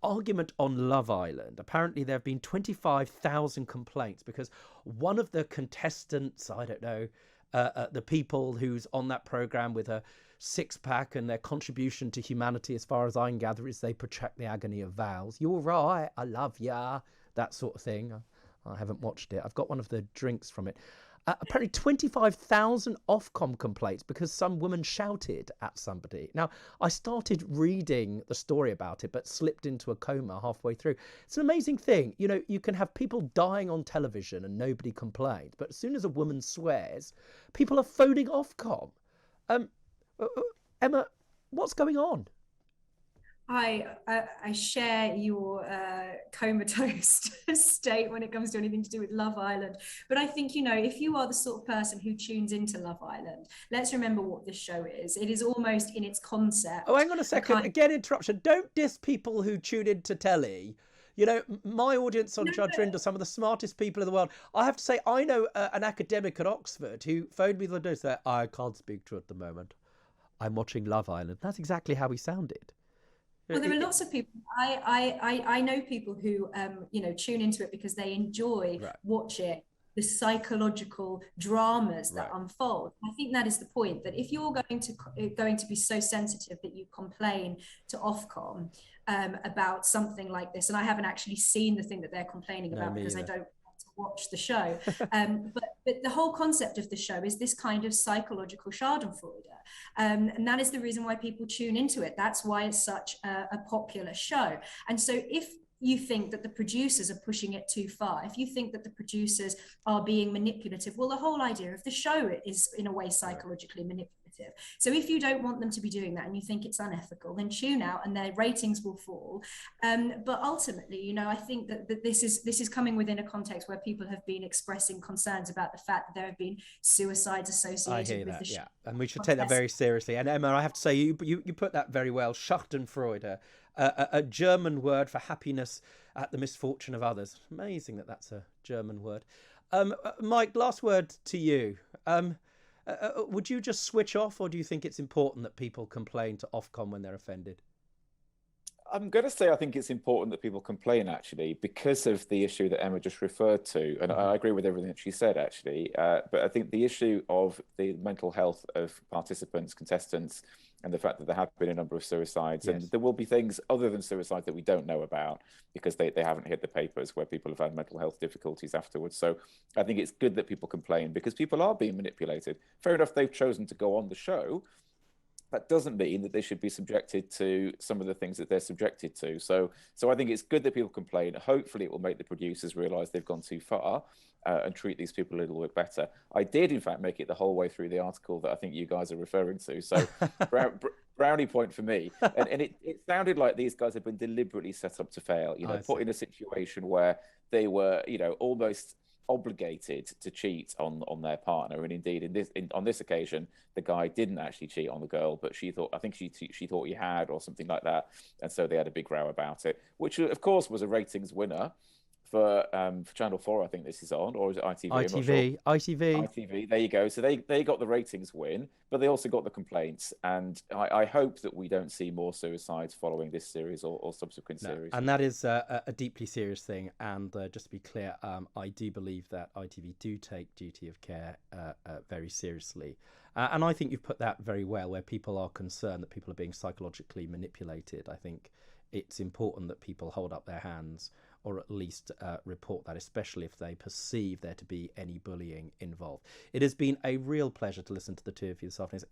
argument on Love Island. Apparently there have been 25,000 complaints because one of the contestants, I don't know, the people who's on that programme with a six-pack and their contribution to humanity, as far as I can gather, is they project the agony of vows. You're right, I love ya, that sort of thing. I haven't watched it. I've got one of the drinks from it. Apparently 25,000 Ofcom complaints because some woman shouted at somebody. Now, I started reading the story about it, but slipped into a coma halfway through. It's an amazing thing. You know, you can have people dying on television and nobody complains, but as soon as a woman swears, people are phoning Ofcom. Emma, what's going on? I share your comatose state when it comes to anything to do with Love Island. But I think, if you are the sort of person who tunes into Love Island, let's remember what this show is. It is almost in its concept. Oh, hang on a second. Again, interruption. Don't diss people who tune into telly. You know, my audience on Judge Rinder, some of the smartest people in the world. I have to say, I know an academic at Oxford who phoned me the other day and said, I can't speak to you at the moment. I'm watching Love Island. That's exactly how he sounded. Well, there are lots of people. I know people who tune into it because they enjoy watching the psychological dramas that unfold. I think that is the point. That if you're going to be so sensitive that you complain to Ofcom about something like this, and I haven't actually seen the thing that they're complaining about because I don't watch the show, but the whole concept of the show is this kind of psychological schadenfreude, and that is the reason why people tune into it. That's why it's such a popular show. And so if you think that the producers are pushing it too far, if you think that the producers are being manipulative, well, the whole idea of the show is in a way psychologically manipulative. So if you don't want them to be doing that and you think it's unethical, then tune out and their ratings will fall. But ultimately, I think that this is coming within a context where people have been expressing concerns about the fact that there have been suicides associated with the show. Yeah, and we should take that very seriously. And Emma, I have to say, you put that very well. Schadenfreude, a German word for happiness at the misfortune of others. Amazing that that's a German word. Mike, last word to you. Would you just switch off, or do you think it's important that people complain to Ofcom when they're offended? I'm going to say I think it's important that people complain, actually, because of the issue that Emma just referred to. And I agree with everything that she said, actually. But I think the issue of the mental health of participants, contestants, and the fact that there have been a number of suicides, and there will be things other than suicide that we don't know about because they haven't hit the papers, where people have had mental health difficulties afterwards. So I think it's good that people complain because people are being manipulated. Fair enough, they've chosen to go on the show. That doesn't mean that they should be subjected to some of the things that they're subjected to. So I think it's good that people complain. Hopefully it will make the producers realise they've gone too far and treat these people a little bit better. I did, in fact, make it the whole way through the article that I think you guys are referring to. So brownie point for me. And it sounded like these guys have been deliberately set up to fail, put in a situation where they were, almost obligated to cheat on their partner, and indeed on this occasion the guy didn't actually cheat on the girl, but she thought he had, or something like that, and so they had a big row about it, which of course was a ratings winner for Channel 4, I think this is on, or is it ITV? ITV. There you go. So they got the ratings win, but they also got the complaints. And I hope that we don't see more suicides following this series or subsequent series. And that is a deeply serious thing. And just to be clear, I do believe that ITV do take duty of care very seriously. And I think you've put that very well, where people are concerned that people are being psychologically manipulated. I think it's important that people hold up their hands, or at least report that, especially if they perceive there to be any bullying involved. It has been a real pleasure to listen to the two of you this afternoon. It's